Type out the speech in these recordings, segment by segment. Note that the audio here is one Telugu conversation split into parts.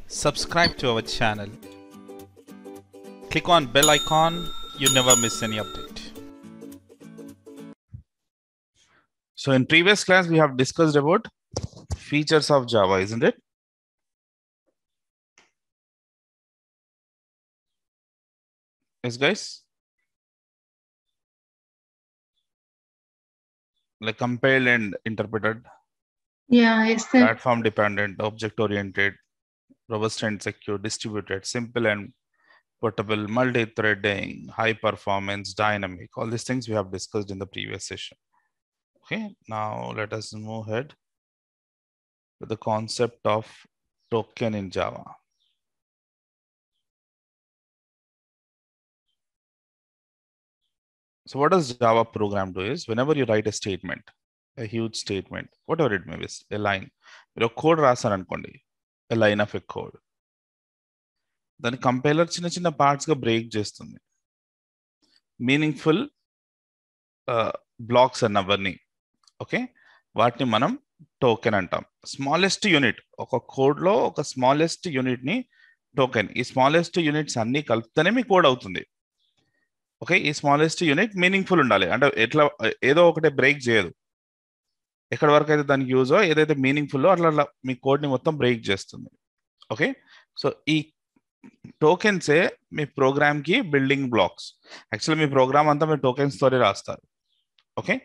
Subscribe to our channel. Click on bell icon. You never miss any update. So in previous class, we have discussed about features of Java, isn't it? Yes, guys? Like compiled and interpreted, Yeah, yes, sir. platform dependent, object oriented, robust and secure, distributed, simple and portable, multi-threading, high performance, dynamic. All these things we have discussed in the previous session. Okay, now let us move ahead with the concept of token in Java. So what does Java program do is whenever you write a statement, a huge statement, whatever it may be, a line, మీరు కోడ్ రాసారు అనుకోండి, a line of a code. దాని కంపైలర్ చిన్న చిన్న పార్ట్స్ గా బ్రేక్ చేస్తుంది. మీనింగ్ఫుల్ బ్లాక్స్ అన్నవన్నీ, ఓకే, వాటిని మనం టోకెన్ అంటాం. స్మాలెస్ట్ యూనిట్, ఒక కోడ్ లో ఒక స్మాలెస్ట్ యూనిట్ ని టోకెన్. ఈ స్మాలెస్ట్ యూనిట్స్ అన్ని కలిపితేనే మీ కోడ్ అవుతుంది. ఓకే, ఈ స్మాలెస్ట్ యూనిట్ మీనింగ్ఫుల్ ఉండాలి, అంటే ఎట్లా ఏదో ఒకటే బ్రేక్ చేయదు. ఎక్కడి వరకు అయితే దానికి యూజో, ఏదైతే మీనింగ్ఫుల్లో అట్లా మీ కోడ్ని మొత్తం బ్రేక్ చేస్తుంది. ఓకే, సో ఈ టోకెన్సే మీ ప్రోగ్రామ్కి బిల్డింగ్ బ్లాక్స్. యాక్చువల్లీ మీ ప్రోగ్రామ్ అంతా మీ టోకెన్స్ తోనే రాస్తారు. ఓకే,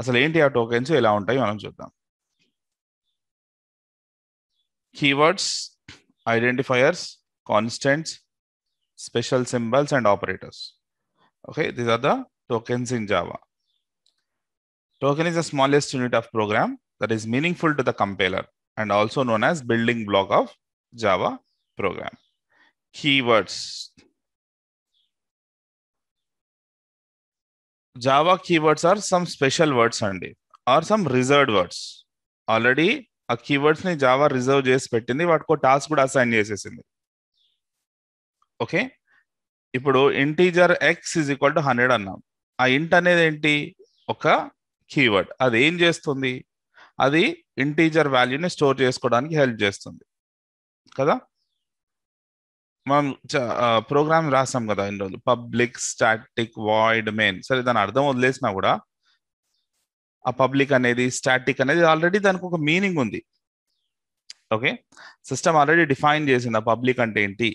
అసలు ఏంటి ఆ టోకెన్స్, ఎలా ఉంటాయి మనం చూద్దాం. Keywords, identifiers, constants, special symbols and operators. Okay, these are the tokens in Java. Token is the smallest unit of program that is meaningful to the compiler and also known as building block of Java program. Keywords. Java keywords are some special words or some reserved words. Already ఆ కీవర్డ్స్ ని జావా రిజర్వ్ చేసి పెట్టింది, వాటికి టాస్క్ కూడా అసైన్ చేసేసింది. ఓకే, ఇప్పుడు integer X is equal to 100 అన్నాం. ఆ ఇంట్ అనేది ఏంటి, ఒక కీవర్డ్. అది ఏం చేస్తుంది, అది ఇంటీజర్ వాల్యూని స్టోర్ చేసుకోవడానికి హెల్ప్ చేస్తుంది కదా. మనం ప్రోగ్రామ్ రాసాం కదా ఇన్ని రోజులు, పబ్లిక్ స్టాటిక్ వాయిడ్ మెయిన్. సరే, దాని అర్థం వదిలేసినా కూడా ఆ పబ్లిక్ అనేది స్టాటిక్ అనేది ఆల్రెడీ దానికి ఒక మీనింగ్ ఉంది. ఓకే, సిస్టమ్ ఆల్రెడీ డిఫైన్ చేసింది ఆ పబ్లిక్ అంటే ఏంటి,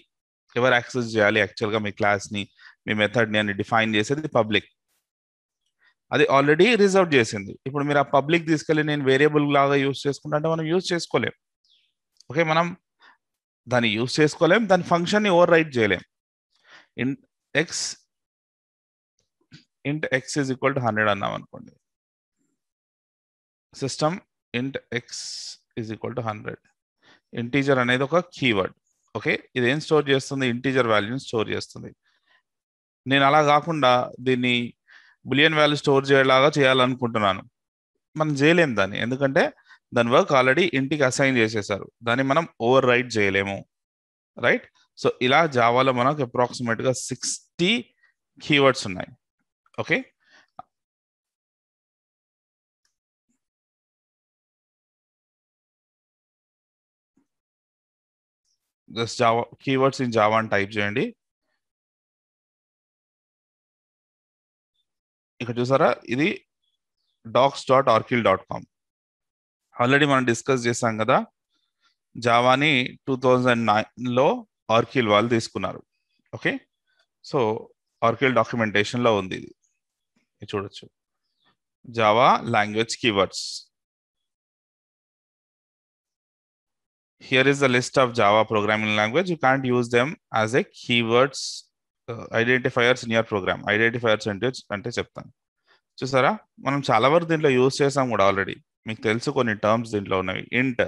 ఎవరు యాక్సెస్ చేయాలి యాక్చువల్గా మీ క్లాస్ని, మీ మెథడ్ని అని డిఫైన్ చేసేది పబ్లిక్. అది ఆల్రెడీ రిజర్వ్ చేసింది. ఇప్పుడు మీరు ఆ పబ్లిక్ తీసుకెళ్ళి నేను వేరియబుల్ లాగా యూజ్ చేసుకుంటా అంటే మనం యూజ్ చేసుకోలేం. ఓకే, మనం దాన్ని యూజ్ చేసుకోలేం, దాని ఫంక్షన్ని ఓవర్ రైట్ చేయలేం. ఇంట్ ఎక్స్ ఈజ్ ఈక్వల్ టు 100 అన్నాం అనుకోండి. సిస్టమ్ ఇంట్ X is equal to 100. Integer అనేది ఒక కీవర్డ్. ఓకే, ఇది ఏం స్టోర్ చేస్తుంది, ఇంటీజర్ వాల్యూని స్టోర్ చేస్తుంది. నేను అలా కాకుండా దీన్ని బులియన్ వాల్యూ స్టోర్ చేయలాగా చేయాలనుకుంటున్నాను, మనం చేయలేం దాన్ని, ఎందుకంటే దాని వర్క్ ఆల్రెడీ ఇంటికి అసైన్ చేసేసారు, దాన్ని మనం ఓవర్ రైట్ చేయలేము. రైట్, సో ఇలా జావాలో మనకు అప్రాక్సిమేట్గా 60 కీవర్డ్స్ ఉన్నాయి. Okay, just Java keywords in Java అని టైప్ చేయండి. ఇక్కడ చూసారా, ఇది docs.orchil.com. ఆల్రెడీ మనం డిస్కస్ చేసాం కదా, జావాని 2009లో ఆర్కిల్ వాళ్ళు తీసుకున్నారు. ఓకే, సో ఆర్కిల్ డాక్యుమెంటేషన్లో ఉంది ఇది చూడొచ్చు. Java language keywords. Here is the list of Java programming language. You can't use them as a keywords identifiers in your program. Identifiers అంటే చెప్తాను. చూసారా, మనం చాలా వరకు దీంట్లో యూజ్ చేసాం కూడా ఆల్రెడీ. మీకు తెలుసు కొన్ని టర్మ్స్ దీంట్లో ఉన్నవి. ఇంట్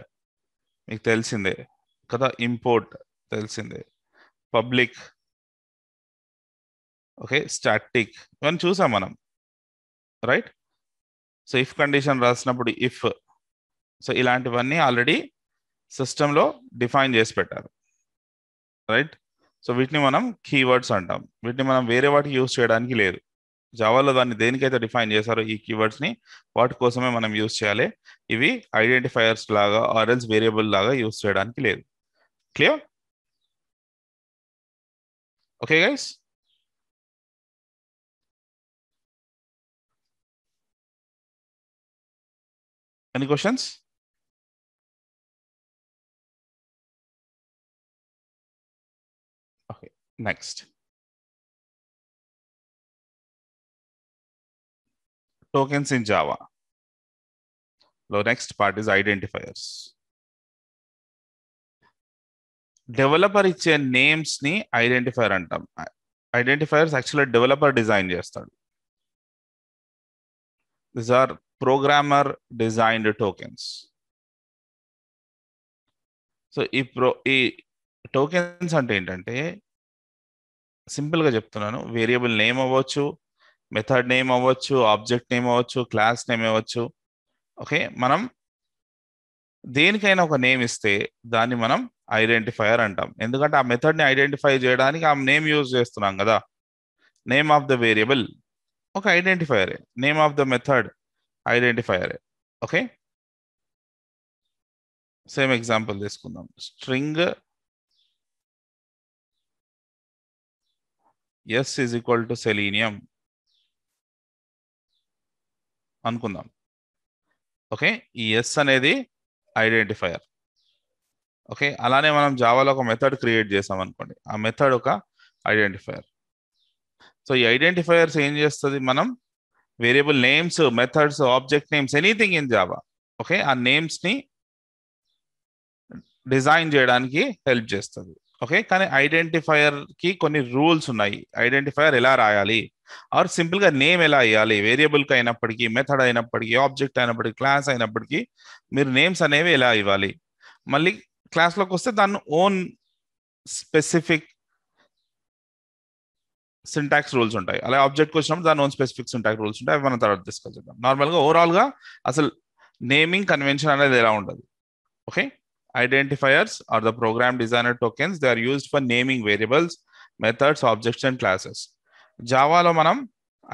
మీకు తెలిసిందే కదా, ఇంపోర్ట్ తెలిసిందే, పబ్లిక్, ఓకే, స్టాటిక్, ఇవన్నీ చూసాం మనం. రైట్, సో ఇఫ్ కండిషన్ రాసినప్పుడు ఇఫ్, సో ఇలాంటివన్నీ ఆల్రెడీ సిస్టంలో డిఫైన్ చేసి పెట్టారు. రైట్, సో వీటిని మనం కీవర్డ్స్ అంటాం. వీటిని మనం వేరే వాటికి యూజ్ చేయడానికి లేదు. జావాలో దాన్ని దేనికైతే డిఫైన్ చేశారో ఈ కీవర్డ్స్ని, వాటి కోసమే మనం యూజ్ చేయాలి. ఇవి ఐడెంటిఫైయర్స్ లాగా ఆర్ఎల్స్ వేరియబుల్ లాగా యూజ్ చేయడానికి లేదు. Clear? Okay, guys? Any questions? Okay, next. Tokens in Java. The next part is identifiers. Developer ఇచ్చే నేమ్స్ ని ఐడెంటిఫైర్ అంటాం. ఐడెంటిఫైర్స్ యాక్చువల్లీ డెవలపర్ డిజైన్ చేస్తాడు. These are programmer designed tokens. So ఈ టోకెన్స్ అంటే ఏంటంటే సింపుల్ గా చెప్తున్నాను, వేరియబుల్ నేమ్ అవ్వచ్చు, మెథడ్ నేమ్ అవ్వచ్చు, ఆబ్జెక్ట్ నేమ్ అవ్వచ్చు, క్లాస్ నేమ్ అవ్వచ్చు. ఓకే, మనం దేనికైనా ఒక నేమ్ ఇస్తే దాన్ని మనం ఐడెంటిఫైయర్ అంటాం. ఎందుకంటే ఆ మెథడ్ ని ఐడెంటిఫై చేయడానికి ఆ నేమ్ యూజ్ చేస్తున్నాం కదా. నేమ్ ఆఫ్ ద వేరియబుల్ ఒక ఐడెంటిఫైయరే, నేమ్ ఆఫ్ ద మెథడ్ ఐడెంటిఫైయరే. ఓకే, సేమ్ ఎగ్జాంపుల్ తీసుకుందాం. String s is equal to selenium అనుకుందాం. ఓకే, ఈ ఎస్ అనేది ఐడెంటిఫైయర్. ఓకే, అలానే మనం జావాలో ఒక మెథడ్ క్రియేట్ చేసాం అనుకోండి, ఆ మెథడ్ ఒక ఐడెంటిఫైయర్. సో ఈ ఐడెంటిఫైయర్స్ ఏం చేస్తుంది, మనం variable names, methods, object names, anything in Java, okay, ఆ నేమ్స్ ని డిజైన్ చేయడానికి హెల్ప్ చేస్తుంది. ఓకే, కానీ ఐడెంటిఫైయర్ కి కొన్ని రూల్స్ ఉన్నాయి. ఐడెంటిఫైయర్ ఎలా రాయాలి, ఆర్ సింపుల్ గా నేమ్ ఎలా ఇవ్వాలి, వేరియబుల్ కి అయినప్పటికీ, మెథడ్ అయినప్పటికీ, ఆబ్జెక్ట్ అయినప్పటికీ, క్లాస్ అయినప్పటికీ మీరు నేమ్స్ అనేవి ఎలా ఇవ్వాలి. మళ్ళీ క్లాస్లోకి వస్తే దాన్ని ఓన్ స్పెసిఫిక్ సింటాక్స్ రూల్స్ ఉంటాయి. అలా ఆబ్జెక్ట్కి వచ్చినప్పుడు దాని ఓన్ స్పెసిఫిక్ సింటాక్స్ రూల్స్ ఉంటాయి. అవి మనం తర్వాత డిస్కస్ చేద్దాం. నార్మల్గా ఓవరాల్గా అసలు నేమింగ్ కన్వెన్షన్ అనేది ఎలా ఉండదు. Okay, identifiers are the program designer tokens. They are used for naming variables, methods, objects and classes. Java మనం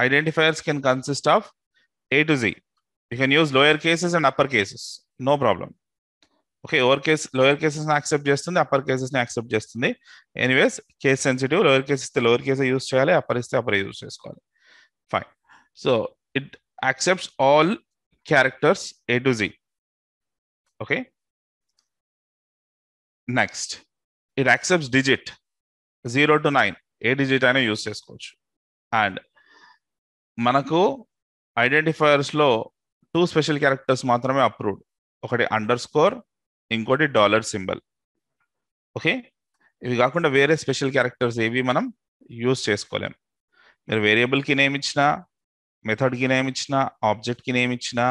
identifiers can consist of A to Z. You can use lower cases and upper cases, no problem. Okay, lower cases ని యాక్సెప్ట్ చేస్తుంది, అప్పర్ కేసెస్ ని యాక్సెప్ట్ చేస్తుంది. Anyways case sensitive, lower case ఇస్తే లోయర్ కేస్ యూస్ చేయాలి, అప్పర్ ఇస్తే అప్పర్ యూస్ చేసుకోవాలి. Fine. So it accepts all characters A to Z. Okay, next it accepts digit 0 to 9, A digit అయినా యూస్ చేసుకోవచ్చు. అండ్ మనకు ఐడెంటిఫైయర్స్ లో 2 స్పెషల్ క్యారెక్టర్స్ మాత్రమే అప్రూవ్డ్. ఒకటి అండర్-స్కోర్, ఇంకోటి $సింబల్. ఓకే, ఇవి కాకుండా వేరే స్పెషల్ క్యారెక్టర్స్ ఏవి మనం యూస్ చేసుకోలేం. మీరు వేరియబుల్కి నేమ్ ఇచ్చినా, మెథడ్కి నేమ్ ఇచ్చినా, ఆబ్జెక్ట్కి నేమ్ ఇచ్చినా,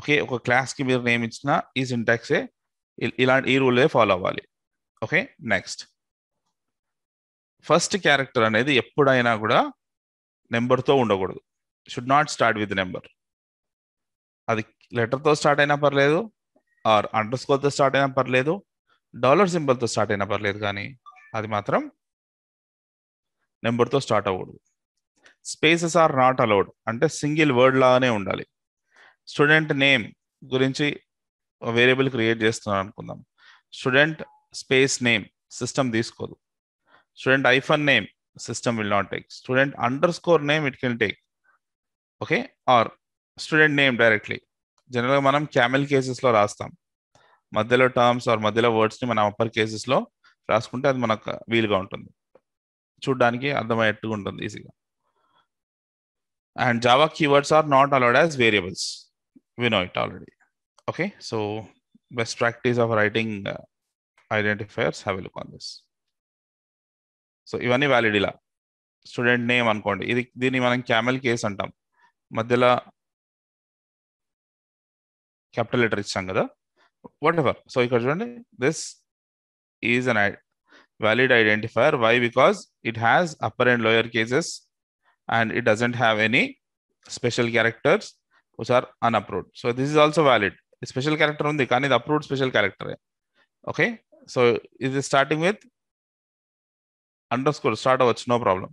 ఓకే, ఒక క్లాస్కి మీరు నేమ్ ఇచ్చినా ఈ సింటాక్సే, ఇలాంటి ఈ రూలే ఫాలో అవ్వాలి. ఓకే, నెక్స్ట్ ఫస్ట్ క్యారెక్టర్ అనేది ఎప్పుడైనా కూడా నెంబర్తో ఉండకూడదు. Should not start with number. అది లెటర్తో స్టార్ట్ అయినా పర్లేదు, ఆర్ అండర్స్కోర్తో స్టార్ట్ అయినా పర్లేదు, $సింబల్తో స్టార్ట్ అయినా పర్లేదు, కానీ అది మాత్రం నెంబర్తో స్టార్ట్ అవ్వకూడదు. స్పేసెస్ ఆర్ నాట్ అలౌడ్, అంటే సింగిల్ వర్డ్ లాగానే ఉండాలి. స్టూడెంట్ నేమ్ గురించి వేరియబుల్ క్రియేట్ చేస్తున్నాను అనుకుందాం. స్టూడెంట్ స్పేస్ నేమ్ సిస్టమ్ తీసుకోదు. Student -, name system will not take. Student underscore name it can take. Okay, or student name directly. జనరల్గా మనం క్యామెల్ కేసెస్లో రాస్తాం, మధ్యలో టర్మ్స్ ఆర్ మధ్యలో వర్డ్స్ని మనం అప్పర్ కేసెస్లో రాసుకుంటే అది మనకు వీలుగా ఉంటుంది, చూడడానికి అర్థమయ్యేట్టుగా ఉంటుంది ఈజీగా. And Java keywords are not allowed as variables. We know it already. Okay, so best practice of writing identifiers, have a look on this. So ఇవన్నీ వ్యాలిడ్. ఇలా స్టూడెంట్ నేమ్ అనుకోండి, దీన్ని మనం క్యామెల్ కేస్ అంటాం, మధ్యలో క్యాపిటల్ లెటర్ ఇచ్చాం కదా, వాట్ ఎవర్. సో ఇక్కడ చూడండి, this is an valid identifier. Why? Because it has upper and lower cases and it doesn't have any special characters which are unapproved. So this is also valid. Special character undi కానీ ఇది approved special character. Okay, so it is starting with underscore start అవ్వచ్చు, no problem.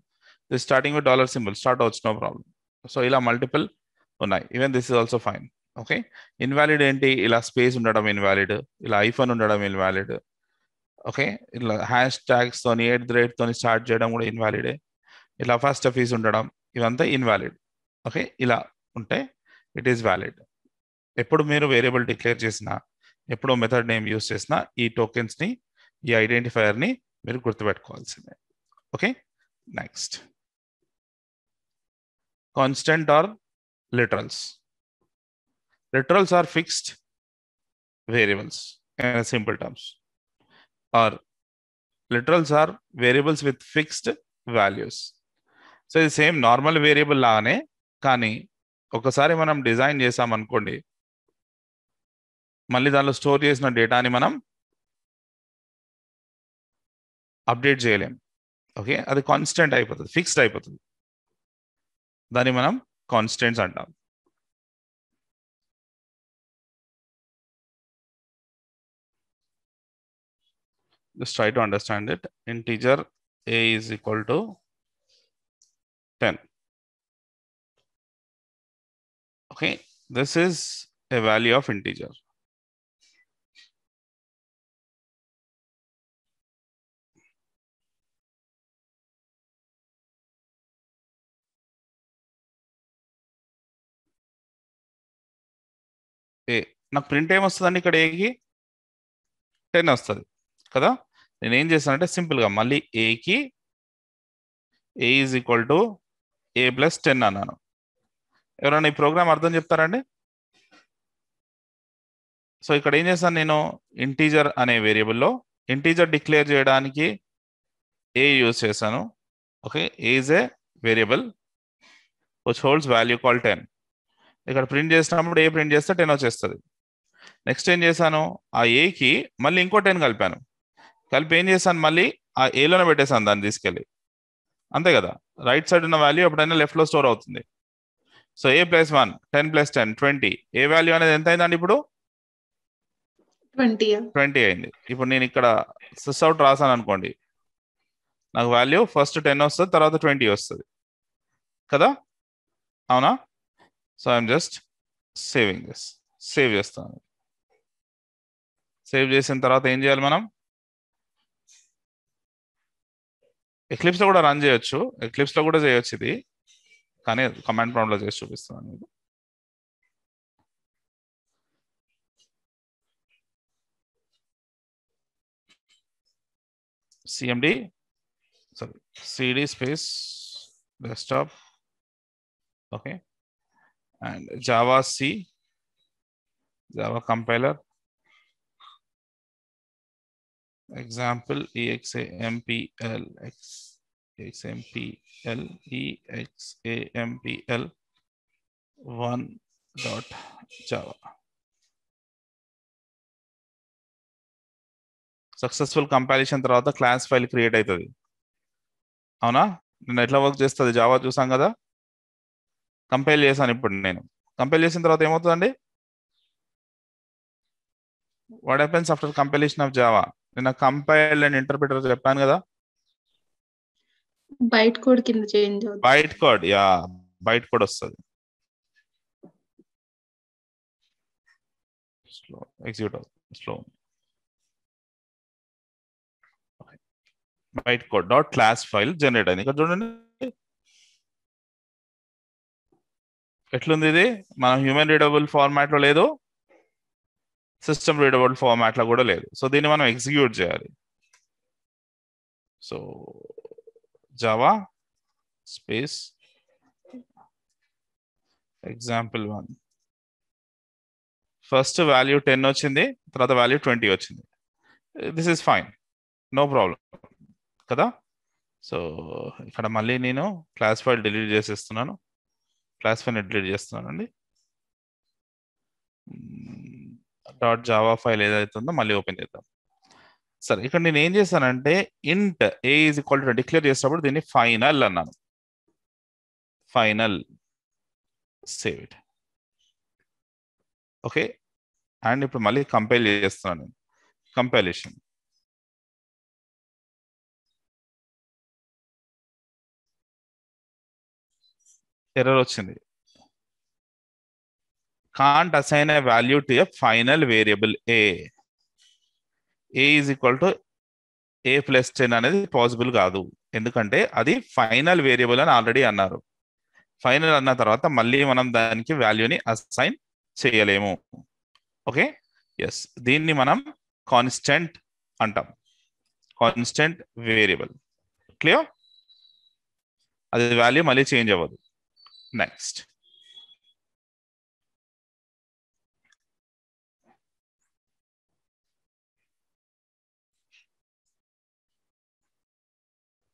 This starting with $సింబల్ స్టార్ట్ అవ్వచ్చు, నో ప్రాబ్లం. సో ఇలా మల్టిపుల్ ఉన్నాయి. Even this is also fine. Okay, invalid ఏంటి, ఇలా స్పేస్ ఉండడం ఇన్వాలిడ్, ఇలా ఉండడం ఇన్వాలిడ్, ఓకే, ఇలా హ్యాష్ ట్యాగ్స్ తోని తోని స్టార్ట్ చేయడం కూడా ఇన్వాలిడే. ఇలా ఫస్ట్ ఫీజ్ ఉండడం ఇవంతా ఇన్వాలిడ్. ఓకే, ఇలా ఉంటే ఇట్ ఈస్ వ్యాలిడ్. ఎప్పుడు మీరు వేరియబుల్ డిక్లేర్ చేసినా, ఎప్పుడు మెథడ్ నేమ్ యూస్ చేసినా ఈ టోకెన్స్ని, ఈ ఐడెంటిఫైయర్ని మీరు గుర్తుపెట్టుకోవాల్సిందే. Okay, next constant or literals. Literals are fixed variables in simple terms, or literals are variables with fixed values. So ఇది సేమ్ నార్మల్ వేరియబుల్ లాగానే, కానీ ఒకసారి మనం డిజైన్ చేసామనుకోండి, మళ్ళీ దానిలో స్టోర్ చేసిన డేటాని మనం అప్డేట్ చేయలేం. ఓకే, అది కాన్స్టెంట్ అయిపోతుంది, ఫిక్స్డ్ అయిపోతుంది. దాన్ని మనం కాన్స్టెంట్స్ అంటాం. Just try to understand it. Integer a is equal to 10. Okay, this is a value of integer. ఏ నాకు ప్రింట్ ఏమొస్తుందండి ఇక్కడ? ఏకి 10 వస్తుంది కదా. నేను ఏం చేస్తానంటే సింపుల్గా మళ్ళీ ఏకి a is equal to a plus 10 అన్నాను. ఎవరైనా ఈ ప్రోగ్రామ్ అర్థం చెప్తారండి? సో ఇక్కడ ఏం చేస్తాను నేను, ఇంటీజర్ అనే వేరియబుల్లో ఇంటీజర్ డిక్లేర్ చేయడానికి ఏ యూజ్ చేశాను. Okay, A is a variable which holds value call 10. ఇక్కడ ప్రింట్ చేసినప్పుడు ఏ ప్రింట్ చేస్తే 10 వచ్చేస్తుంది. నెక్స్ట్ ఏం చేశాను, ఆ ఏకి మళ్ళీ ఇంకో 10 కలిపాను. కలిపి ఏం చేశాను, మళ్ళీ ఆ ఏలోనే పెట్టేశాను దాన్ని తీసుకెళ్ళి. అంతే కదా, రైట్ సైడ్ ఉన్న వాల్యూ ఎప్పుడైనా లెఫ్ట్లో స్టోర్ అవుతుంది. సో ఏ ప్లస్ 1 10 ప్లస్ 10 20. ఏ వాల్యూ అనేది ఎంత అయిందండి ఇప్పుడు? 20 అయింది. ఇప్పుడు నేను ఇక్కడ సిస్ అవుట్ రాసాను అనుకోండి, నాకు వాల్యూ ఫస్ట్ 10 వస్తుంది, తర్వాత 20 వస్తుంది కదా, అవునా? So I'm just saving this. Save చేస్తాను. సేవ్ చేసిన తర్వాత ఏం చేయాలి మనం, ఎక్లిప్స్లో కూడా రన్ చేయొచ్చు. ఎక్లిప్స్లో కూడా చేయొచ్చు ఇది, కానీ కమాండ్ ప్రాంప్ట్లో చేసి చూపిస్తున్నాను మీకు. cmd sorry cd space desktop, okay, and java c, java compiler, example exampl exampl 1.java. Successful compilation తర్వాత క్లాస్ ఫైల్ క్రియేట్ అవుతుంది, అవునా? నేను ఎట్లా వర్క్ చేస్తుంది జావా చూసాం కదా. కంపైల్ చేశాను. ఇప్పుడు నేను కంపైల్ చేసిన తర్వాత ఏమవుతుందండి, what happens after compilation of Java? నేను కంపైల్ అండ్ ఇంటర్ప్రిటర్ చెప్పాను కదా, బైట్ కోడ్ కింద చేంజ్ అవుతుంది. Byte code, yeah byte code వస్తుంది. స్లో ఎగ్జిక్యూట్ అవుతుంది, slow. Byte code dot class file generate అయింది. ఇక్కడ చూడండి ఎట్లుంది ఇది. మనం హ్యూమన్ రీడబుల్ ఫార్మాట్ లో లేదు, సిస్టమ్ రీడబుల్ ఫార్మాట్ లో కూడా లేదు. సో దీన్ని మనం ఎగ్జిక్యూట్ చేయాలి. So Java space example1, first value 10 వచ్చింది, తర్వాత వాల్యూ 20 వచ్చింది. This is fine, no problem కదా. సో ఇక్కడ మళ్ళీ నేను క్లాస్ ఫైల్ డిలీట్ చేసేస్తున్నాను. క్లాస్ ఫైల్ డిలీట్ చేస్తున్నానండి. .java ఫైల్ ఏదైతే ఉందో మళ్ళీ ఓపెన్ చేద్దాం. సరే, ఇక్కడ నేను ఏం చేశానంటే ఇంట్ ఏ ఈజ్ ఈక్వల్ టు డిక్లేర్ చేసినప్పుడు దీన్ని ఫైనల్ అన్నాను. Final, save it. Okay, and ఇప్పుడు మళ్ళీ కంపైల్ చేస్తున్నాను. కంపైలేషన్ ఎర్రర్ వచ్చింది. Can't assign A value to a final variable A. A is equal to a+10 అనేది పాసిబుల్ కాదు. ఎందుకంటే అది ఫైనల్ వేరియబుల్ అని ఆల్రెడీ అన్నారు. ఫైనల్ అన్న తర్వాత మళ్ళీ మనం దానికి వాల్యూని అసైన్ చేయలేము. ఓకే, ఎస్, దీన్ని మనం కాన్స్టెంట్ అంటాం, కాన్స్టెంట్ వేరియబుల్. క్లియర్? అది వాల్యూ మళ్ళీ చేంజ్ అవ్వదు. Next,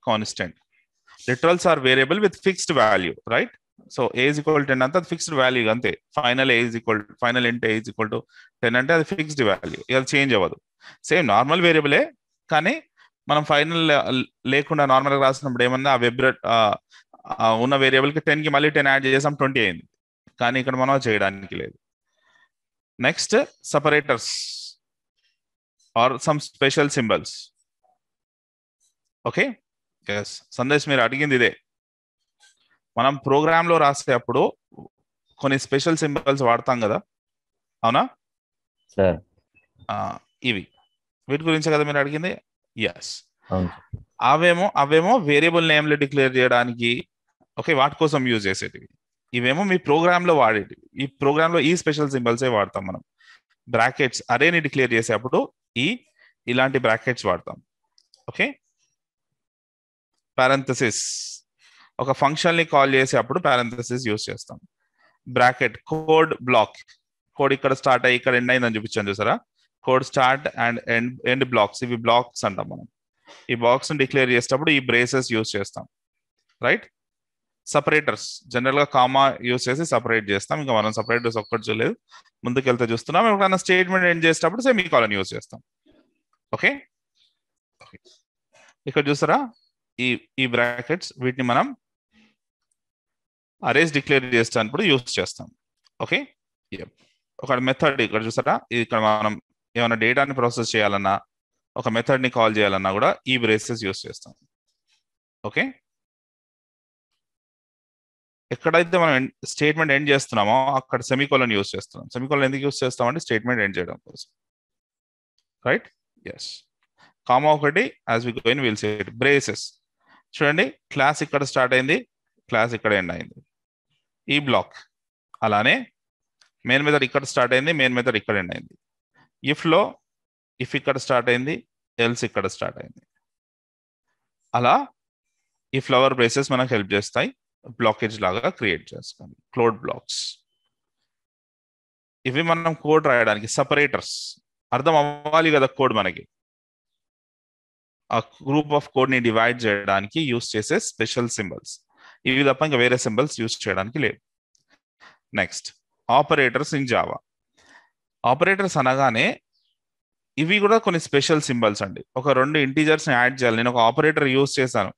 constant. Literals are variable with fixed value, right? So a is equal to 10 అంతా ఫిక్స్డ్ వాల్యూ అంతే. Final final int a is equal to 10 అంటే అది ఫిక్స్డ్ వాల్యూ, అది చేంజ్ అవ్వదు. సేమ్ నార్మల్ వేరియబులే, కానీ మనం ఫైనల్ లేకుండా నార్మల్గా రాసినప్పుడు ఏమన్నా ఆ వెబ్ ఉన్న వేరియబుల్కి 10కి మళ్ళీ 10 యాడ్ చేసాం, 20 అయింది. కానీ ఇక్కడ మనం చేయడానికి లేదు. Next, separators are some special symbols. Okay, yes, Sandesh మీరు అడిగింది ఇదే. మనం ప్రోగ్రామ్ లో రాసేటప్పుడు కొన్ని స్పెషల్ సింబల్స్ వాడతాం కదా, అవునా సార్? ఇవి వీటి గురించే కదా మీరు అడిగింది? ఎస్, అవును. అవేమో వేరియబుల్ నేమ్లు డిక్లేర్ చేయడానికి, ఓకే, వాటి కోసం యూజ్ చేసేటివి. ఇవేమో మీ ప్రోగ్రామ్ లో వాడేటివి. ఈ ప్రోగ్రామ్ లో ఈ స్పెషల్ సింబల్సే వాడతాం మనం. బ్రాకెట్స్, అరేని డిక్లేర్ చేసేటప్పుడు ఇలాంటి బ్రాకెట్స్ వాడతాం. ఓకే, పారెంథసిస్, ఒక ఫంక్షన్ ని కాల్ చేసేటప్పుడు పారెంథసిస్ యూజ్ చేస్తాం. బ్రాకెట్, కోడ్ బ్లాక్, కోడ్ ఇక్కడ స్టార్ట్ అయ్యి ఇక్కడ ఎండ్ అయిందని చూపించాను చూసారా, code start and end blocks, ఇవి బ్లాక్స్ అంటాం మనం. ఈ బాక్స్ ని డిక్లేర్ చేసేటప్పుడు ఈ బ్రేసెస్ యూజ్ చేస్తాం, రైట్? సపరేటర్స్, జనరల్ గా కామా యూజ్ చేసి సపరేట్ చేస్తాం. ఇంకా మనం సపరేటర్స్ ఒక్కటి చూడలేదు, ముందుకెళ్తే చూస్తున్నాం. ఎప్పుడైనా స్టేట్మెంట్ ఎండ్ చేసేటప్పుడు సెమీకోలన్ యూజ్ చేస్తాం. ఓకే, ఇక్కడ చూసారా ఈ బ్రాకెట్స్, వీటిని మనం అరేస్ డిక్లేర్ చేసేటప్పుడు యూజ్ చేస్తాం. ఓకే, ఒక మెథడ్ ఇక్కడ చూసారా, ఇక్కడ మనం ఏమైనా డేటాని ప్రాసెస్ చేయాలన్నా, ఒక మెథడ్ ని కాల్ చేయాలన్నా కూడా ఈ బ్రేసెస్ యూజ్ చేస్తాం. ఓకే, ఎక్కడైతే మనం స్టేట్మెంట్ ఎండ్ చేస్తున్నామో అక్కడ సెమీకోలన్ యూజ్ చేస్తున్నాం. సెమీకోలన్ ఎందుకు యూజ్ చేస్తామంటే స్టేట్మెంట్ ఎండ్ చేయడం కోసం, రైట్? ఎస్, కామా ఒకటి, as we go in will say it. Braces చూడండి, క్లాస్ ఇక్కడ స్టార్ట్ అయింది, క్లాస్ ఇక్కడ ఎండ్ అయింది, ఈ బ్లాక్. అలానే మెయిన్ మెథడ్ ఇక్కడ స్టార్ట్ అయింది, మెయిన్ మెథడ్ ఇక్కడ ఎండ్ అయింది. ఇఫ్ ఇక్కడ స్టార్ట్ అయింది, ఎల్స్ ఇక్కడ స్టార్ట్ అయింది. అలా ఈ ఫ్లవర్ బ్రేసెస్ మనకు హెల్ప్ చేస్తాయి బ్లాకేజ్ లాగా క్రియేట్ చేసుకోండి, క్లోడ్ బ్లాక్స్. ఇవి మనం కోడ్ రాయడానికి సపరేటర్స్. అర్థం అవ్వాలి కదా కోడ్ మనకి, ఆ గ్రూప్ ఆఫ్ కోడ్ ని డివైడ్ చేయడానికి యూస్ చేసే స్పెషల్ సింబల్స్. ఇవి తప్ప ఇంకా వేరే సింబల్స్ యూస్ చేయడానికి లేదు. Next, operators in Java. Operators అనగానే ఇవి కూడా కొన్ని స్పెషల్ సింబల్స్ అండి. ఒక 2 ఇంటీజర్స్ ని యాడ్ చేయాలి. నేను ఒక ఆపరేటర్ యూస్ చేశాను,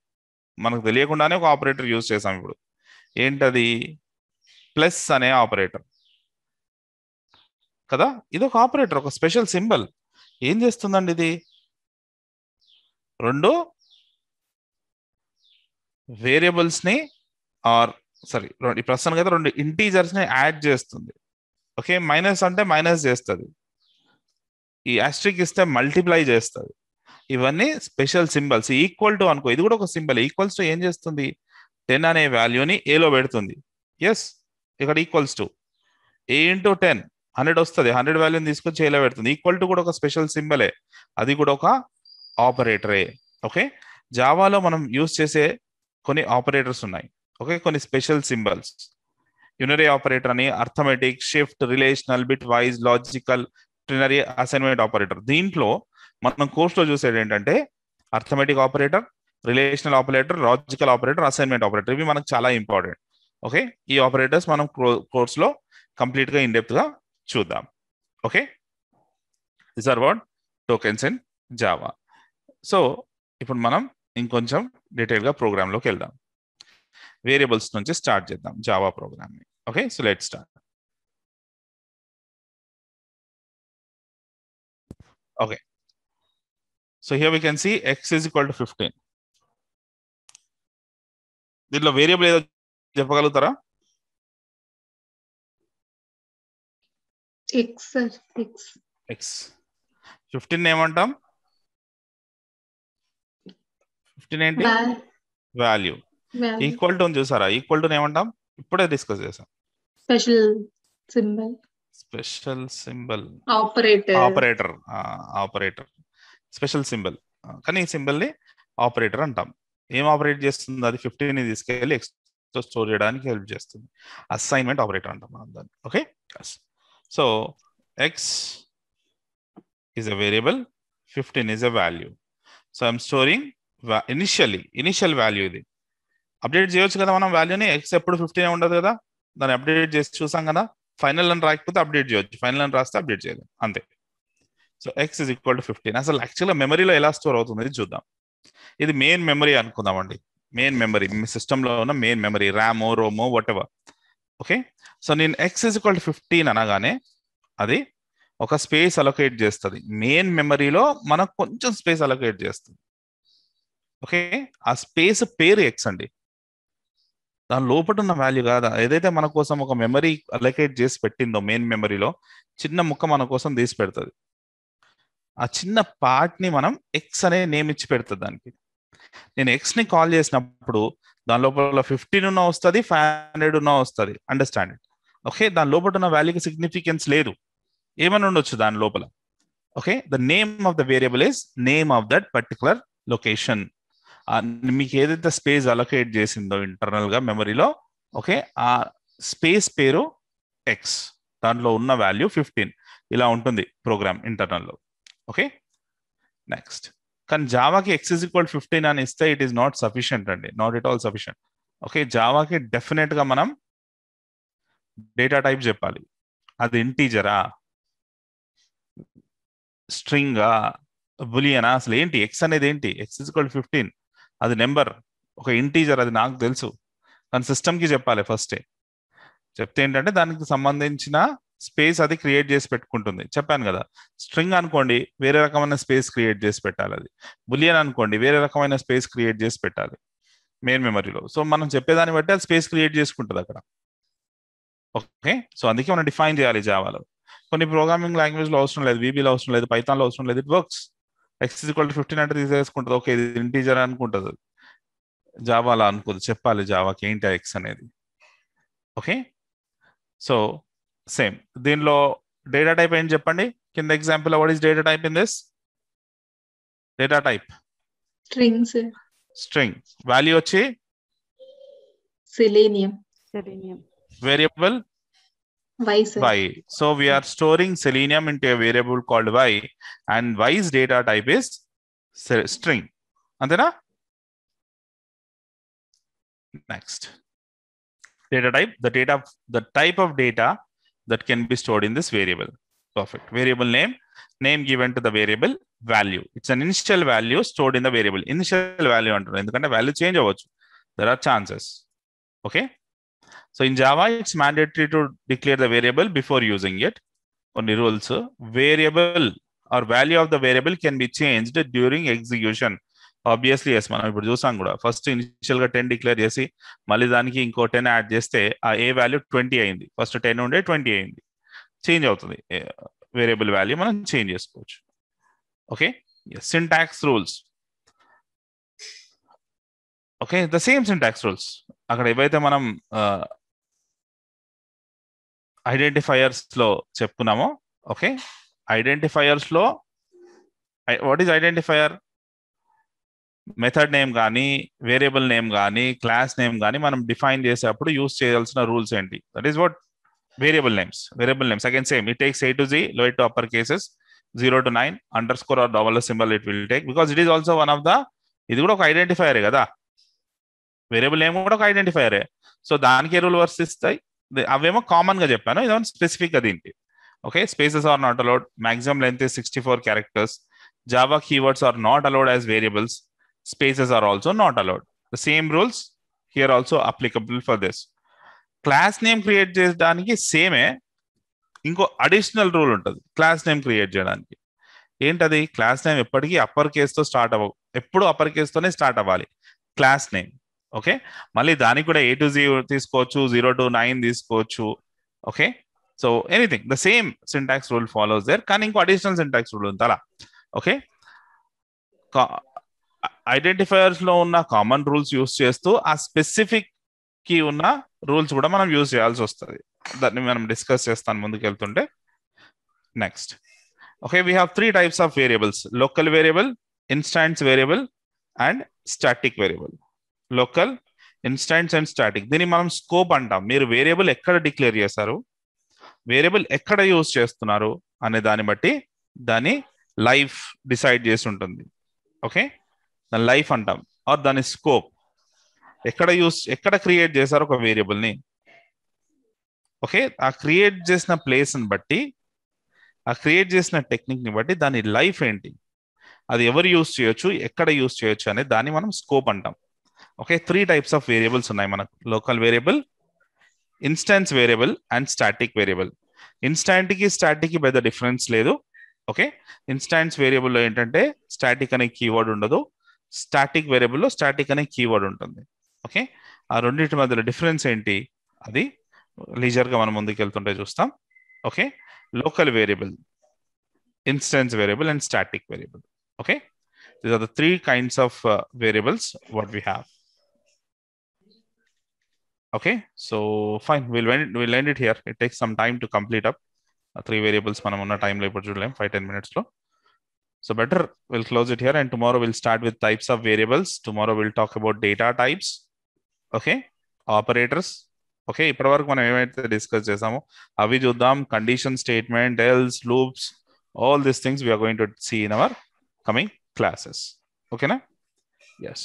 మనకు తెలియకుండానే ఒక ఆపరేటర్ యూజ్ చేసాం. ఇప్పుడు ఏంటది? ప్లస్ అనే ఆపరేటర్ కదా, ఇది ఒక ఆపరేటర్, ఒక స్పెషల్ సింబల్. ఏం చేస్తుందండి ఇది? 2 వేరియబుల్స్ ని ఈ ప్రస్తుతానికి అయితే 2 ఇంటీజర్స్ ని యాడ్ చేస్తుంది. ఓకే, మైనస్ అంటే మైనస్ చేస్తుంది, ఈ ఆస్ట్రిక్ ఇస్తే మల్టిప్లై చేస్తుంది. ఇవన్నీ స్పెషల్ సింబల్స్. ఈక్వల్ టు అనుకో, ఇది కూడా ఒక సింబల్. ఈక్వల్స్ టు ఏం చేస్తుంది? 10 అనే వాల్యూని ఏలో పెడుతుంది. ఎస్, ఇక్కడ ఈక్వల్స్ టు a ఇంటూ 10 100 వస్తుంది. 100 వాల్యూని తీసుకొచ్చి ఏలో పెడుతుంది. ఈక్వల్ టు కూడా ఒక స్పెషల్ సింబలే, అది కూడా ఒక ఆపరేటరే. ఓకే, జావాలో మనం యూజ్ చేసే కొన్ని ఆపరేటర్స్ ఉన్నాయి. ఓకే, కొన్ని స్పెషల్ సింబల్స్. యునరీ ఆపరేటర్ అని, arithmetic, shift, relational, bitwise, logical, ternary, assignment operator. దీంట్లో మనం కోర్సులో చూసేది ఏంటంటే arithmetic operator, relational operator, logical operator, assignment operator. ఇవి మనకు చాలా ఇంపార్టెంట్. ఓకే, ఈ ఆపరేటర్స్ మనం కోర్సులో కంప్లీట్ గా ఇన్ డెప్త్ గా చూద్దాం. Okay, this are what tokens in Java. So ఇప్పుడు మనం ఇంకొంచెం డీటెయిల్ గా ప్రోగ్రామ్ లోకి వెళ్దాం. వేరియబుల్స్ నుంచి స్టార్ట్ చేద్దాం జావా ప్రోగ్రామ్ ని. Okay, so let's start. Okay, so here we can see x is equal to 15. దీంట్లో వేరియబుల్ ఏదో చెప్పగలుగుతారా? x 15 ఏమంటాం? 15 ఏంటి? వాల్యూ. ఈక్వల్ టు చూసారా? ఈక్వల్ టు ఏమంటాం? ఇప్పుడే డిస్కస్ చేసాం. Special symbol. Special symbol operator. Operator special symbol. కానీ ఈ సింబల్ ని ఆపరేటర్ అంటాం. ఏం ఆపరేట్ చేస్తుంది? అది 15 ని తీసుకెళ్ళి ఎక్స్ స్టోర్ చేయడానికి హెల్ప్ చేస్తుంది. అసైన్మెంట్ ఆపరేటర్ అంటాం మనం దాన్ని. Okay, so X is a variable, 15 is a value. So I'm storing initial value. ఇది అప్డేట్ చేయొచ్చు కదా మనం వాల్యూని. ఎక్స్ ఎప్పుడు 15 ఉండదు కదా, దాన్ని అప్డేట్ చేసి చూసాం కదా. ఫైనల్ అని రాకపోతే అప్డేట్ చేయొచ్చు, ఫైనల్ అని రాస్తే అప్డేట్ చేయలేదు, అంతే. So x is equal to 15. అసలు యాక్చువల్గా మెమరీలో ఎలా స్టోర్ అవుతుంది చూద్దాం. ఇది మెయిన్ మెమరీ అనుకుందామండి. మెయిన్ మెమరీ మీ సిస్టంలో ఉన్న మెయిన్ మెమరీ, ర్యామో రోమో వాట్ ఎవర్. ఓకే, సో నేను ఎక్స్ ఇస్ ఈక్వల్ టు 15 అనగానే అది ఒక స్పేస్ అలొకేట్ చేస్తుంది. మెయిన్ మెమరీలో మనకు కొంచెం స్పేస్ అలొకేట్ చేస్తుంది. ఓకే, ఆ స్పేస్ పేరు ఎక్స్ అండి, దాని లోపల ఉన్న వాల్యూ కాదా. ఏదైతే మన కోసం ఒక మెమరీ అలొకేట్ చేసి పెట్టిందో మెయిన్ మెమరీలో, చిన్న ముక్క మన కోసం తీసి పెడుతుంది. ఆ చిన్న పార్ట్ ని మనం ఎక్స్ అనే నేమ్ ఇచ్చి పెడుతుంది దానికి. నేను ఎక్స్ ని కాల్ చేసినప్పుడు దాని లోపల 15 ఉన్నా వస్తుంది, 500 ఉన్నా వస్తుంది. Understand it. ఓకే, దాని లోపల ఉన్న వాల్యూకి సిగ్నిఫికెన్స్ లేదు, ఏమని ఉండొచ్చు దాని లోపల. Okay, the name of the variable is name of that particular location. మీకు ఏదైతే స్పేస్ అలొకేట్ చేసిందో ఇంటర్నల్ గా మెమరీలో, ఓకే, ఆ స్పేస్ పేరు ఎక్స్, దాంట్లో ఉన్న వాల్యూ 15. ఇలా ఉంటుంది ప్రోగ్రామ్ ఇంటర్నల్లో. Okay, next. కానీ జావాకి ఎక్స్ ఇస్ ఈక్వల్ 15 అని ఇస్తే ఇట్ ఈస్ నాట్ సఫిషియంట్ అండి, not at all sufficient. Okay, జావాకి డెఫినెట్ గా మనం డేటా టైప్ చెప్పాలి. అది ఇంటీజరా, స్ట్రింగా, బులియనా, అసలు ఏంటి ఎక్స్ అనేది ఏంటి? ఎక్స్ ఇస్ ఈక్వల్ 15 అది నెంబర్, ఒక ఇంటీజర్, అది నాకు తెలుసు. కానీ సిస్టమ్కి చెప్పాలి ఫస్టే. చెప్తే ఏంటంటే దానికి సంబంధించిన స్పేస్ అది క్రియేట్ చేసి పెట్టుకుంటుంది. చెప్పాను కదా, స్ట్రింగ్ అనుకోండి వేరే రకమైన స్పేస్ క్రియేట్ చేసి పెట్టాలి, అది బులియన్ అనుకోండి వేరే రకమైన స్పేస్ క్రియేట్ చేసి పెట్టాలి మెయిన్ మెమరీలో. సో మనం చెప్పేదాన్ని బట్టి అది స్పేస్ క్రియేట్ చేసుకుంటుంది అక్కడ. ఓకే, సో అందుకే మనం డిఫైన్ చేయాలి జావాలో. కొన్ని ప్రోగ్రామింగ్ లాంగ్వేజ్లో అవసరం లేదు, వీబీలో అవసరం లేదు, పైథాన్లో అవసరం లేదు. It works. X equal to 15 అంటే తీసేసుకుంటుంది. ఓకే, ఇది ఇంటీజర్ అనుకుంటుంది. జావాలో అనుకోదు, చెప్పాలి జావాకి ఏంటి ఎక్స్ అనేది. ఓకే, సో సేమ్ దీనిలో డేటా టైప్ ఏంటి చెప్పండి కింద example. What is data type in this? Data type string. Value వచ్చి సెలీనియం. Variable y. So we are storing selenium into a variable called y, and y's data type is string. Antena? Next, data type, the type of data that can be stored in this variable. Perfect. Variable name given to the variable value. It's an initial value stored in the variable. Initial value antaru endukante value change avvachu, there are chances. Okay, so in Java it's mandatory to declare the variable before using it. Only rules, variable or value of the variable can be changed during execution. Obviously yes, మనం ఇప్పుడు చూసాం కూడా. ఫస్ట్ ఇనిషియల్ గా 10 డిక్లేర్ చేసి మళ్ళీ దానికి ఇంకో 10 యాడ్ చేస్తే ఆ ఏ వాల్యూ 20 అయింది. ఫస్ట్ 10 ఉండే 20 అయింది, చేంజ్ అవుతుంది. వేరియబుల్ వాల్యూ మనం చేంజ్ చేసుకోవచ్చు. Okay, syntax rules. Okay, the same syntax rules. అక్కడ ఏవైతే మనం ఐడెంటిఫైయర్స్ లో చెప్పుకున్నామో. ఓకే, ఐడెంటిఫైయర్స్ లో what is identifier? Method name కానీ వేరియబుల్ నేమ్ కానీ క్లాస్ నేమ్ కానీ మనం డిఫైన్ చేసేటప్పుడు యూజ్ చేయాల్సిన రూల్స్ ఏంటి? That is what variable names. Again same, it takes A to Z, lower to upper cases, 0 to 9, underscore or double symbol it will take, because it is also one of the, ఇది కూడా ఒక ఐడెంటిఫైయర్ కదా, వేరియబుల్ నేమ్ కూడా ఒక ఐడెంటిఫైయరే. సో దానికి రూల్ వర్తిస్తాయి. అవేమో కామన్ గా చెప్పాను, ఇదేమో స్పెసిఫిక్ గా దీనికి. Okay, spaces are not allowed, maximum length is 64 characters, Java keywords are not allowed as variables, spaces are also not allowed. The same rules here also applicable for this. Class name create చేయడానికి సేమే, ఇంకో అడిషనల్ రూల్ ఉంటుంది క్లాస్ నేమ్ క్రియేట్ చేయడానికి. ఏంటది? క్లాస్ నేమ్ ఎప్పటికీ అప్పర్ కేస్తో స్టార్ట్ అవ్వవు, ఎప్పుడు అప్పర్ కేస్తోనే స్టార్ట్ అవ్వాలి క్లాస్ నేమ్. ఓకే, మళ్ళీ దానికి కూడా A to Z తీసుకోవచ్చు, 0 to 9 తీసుకోవచ్చు. Okay, so anything, the same syntax rule follows there, కానీ ఇంకో అడిషనల్ సింటాక్స్ రూల్ ఉంది అలా. ఓకే, ఐడెంటిఫైయర్స్ లో ఉన్న కామన్ రూల్స్ యూస్ చేస్తూ ఆ స్పెసిఫిక్ కి ఉన్న రూల్స్ కూడా మనం యూజ్ చేయాల్సి వస్తుంది. దాన్ని మనం డిస్కస్ చేస్తాను ముందుకు వెళ్తుంటే. Next, okay, we have 3 types of variables: local variable, instance variable and static variable. Local, instance and static. దీన్ని మనం స్కోప్ అంటాం. మీరు వేరియబుల్ ఎక్కడ డిక్లేర్ చేశారు, వేరియబుల్ ఎక్కడ యూజ్ చేస్తున్నారు అనే దాన్ని బట్టి దాని లైఫ్ డిసైడ్ చేసి ఉంటుంది. ఓకే, దాని లైఫ్ అంటాం. ఆర్ దాని స్కోప్, ఎక్కడ క్రియేట్ చేశారు ఒక వేరియబుల్ని. ఓకే, ఆ క్రియేట్ చేసిన ప్లేస్ని బట్టి, ఆ క్రియేట్ చేసిన టెక్నిక్ని బట్టి దాని లైఫ్ ఏంటి, అది ఎవరు యూజ్ చేయొచ్చు, ఎక్కడ యూజ్ చేయొచ్చు అనే దాన్ని మనం స్కోప్ అంటాం. ఓకే, 3 types of వేరియబుల్స్ ఉన్నాయి మనకు: local variable, instance variable and static variable. ఇన్స్టాంట్కి స్టాటిక్కి పెద్ద డిఫరెన్స్ లేదు. ఓకే, ఇన్స్టాన్స్ వేరియబుల్లో ఏంటంటే స్టాటిక్ అనే కీవర్డ్ ఉండదు, స్టాటిక్ వేరియబుల్లో స్టాటిక్ అనే కీవర్డ్ ఉంటుంది. ఓకే, ఆ రెండింటి మధ్యలో డిఫరెన్స్ ఏంటి అది లీజర్గా మనం ముందుకు వెళ్తుంటే చూస్తాం. Okay, local variable, instance variable and static variable. Okay, these are the 3 kinds of variables what we have. Okay, so fine, we'll end it here. It takes some time to complete up 3 variables. మనం ఉన్న time లో ఇప్పుడు చూడలేం 5-10 minutes లో. So better we'll close it here, and tomorrow we'll start with types of variables. Tomorrow we'll talk about data types. Okay, operators. Okay, ఇప్పటి వరకు మనం ఏమైతే డిస్కస్ చేసామో అవి చూద్దాం. Condition statement, else, loops, all these things we are going to see in our coming classes. Okay na? Yes.